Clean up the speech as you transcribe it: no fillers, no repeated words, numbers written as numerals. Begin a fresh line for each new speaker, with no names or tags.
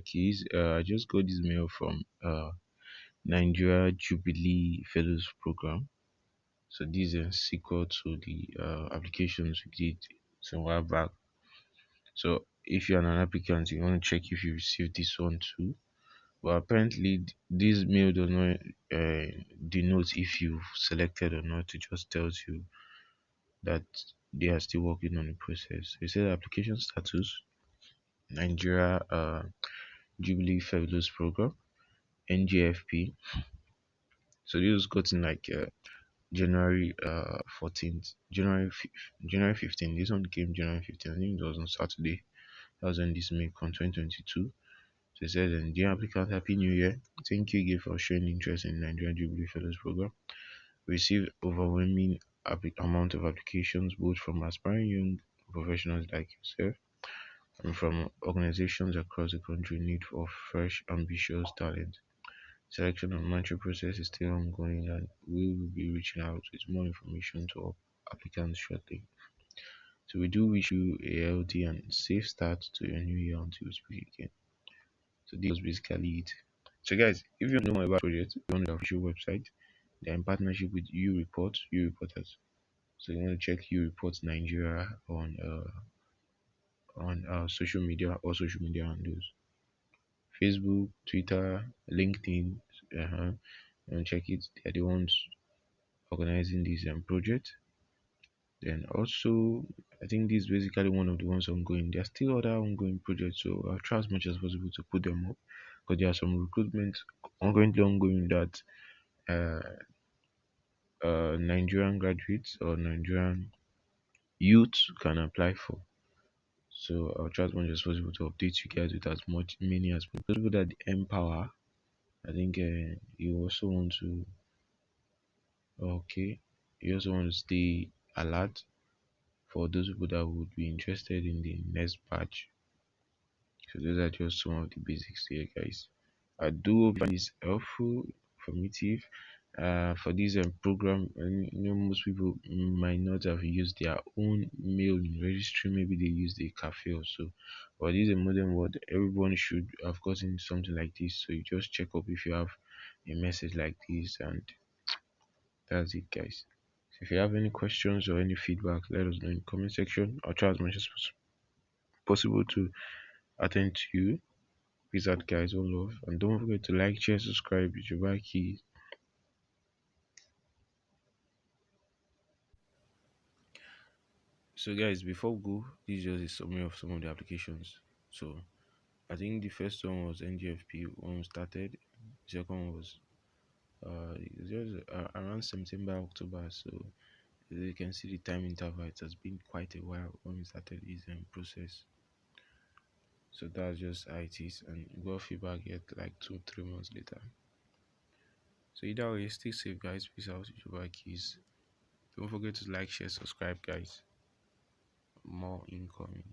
Keys. I just got this mail from Nigeria Jubilee Fellows Program. So this is a sequel to the applications we did some while back. So if you're an applicant, you want to check if you received this one too. But apparently, this mail does not denote if you've selected or not. It just tells you that they are still working on the process. It says application status Nigeria Jubilee Fellows Program NGFP. So this was gotten like January 14th, January 15th. This one came January 15th. I think it was on Saturday. That was on this May 2022. So it says, dear applicant, Happy New Year. Thank you again for showing interest in Nigerian Jubilee Fellows Program. We received overwhelming amount of applications both from aspiring young professionals like yourself and from organizations across the country in need of fresh, ambitious talent. Selection and matching process is still ongoing and we will be reaching out with more information to our applicants shortly. So we do wish you a healthy and safe start to your new year until we speak again. So this was basically it. So guys, if you know more about the project, go on the official website. They're in partnership with U Reporters. So you want to check U Reports Nigeria on social media or social media handles. Facebook, Twitter, LinkedIn. And check it. They're the ones organizing this project. Then also, I think this is basically one of the ones ongoing. There are still other ongoing projects, so I'll try as much as possible to put them up. Because there are some recruitment ongoing that uh, Nigerian graduates or Nigerian youth can apply for. So I'll try as much as possible to update you guys with as much many as possible. That the Npower, I think you also want to okay, you also want to stay alert for those people that would be interested in the next batch. So those are just some of the basics here, guys. I do hope this helpful, informative. For this program, and most people might not have used their own mail in registry. Maybe they use the cafe or so. But this is a modern world. Everyone should have gotten something like this. So you just check up if you have a message like this, and that's it, guys. So if you have any questions or any feedback, let us know in the comment section. I'll try as much as possible to attend to you. Peace out, guys. All love. And don't forget to like, share, subscribe. It's your back keys. So, guys, before we go, this is just a summary of some of the applications. So, I think the first one was NGFP when we started. The second one was just around September, October. So, as you can see the time interval, it has been quite a while when we started this process. So that's just how it is, and we got feedback yet like 2-3 months later. So either way, stay safe, guys. Peace out. Your keys. Don't forget to like, share, subscribe, guys. More incoming.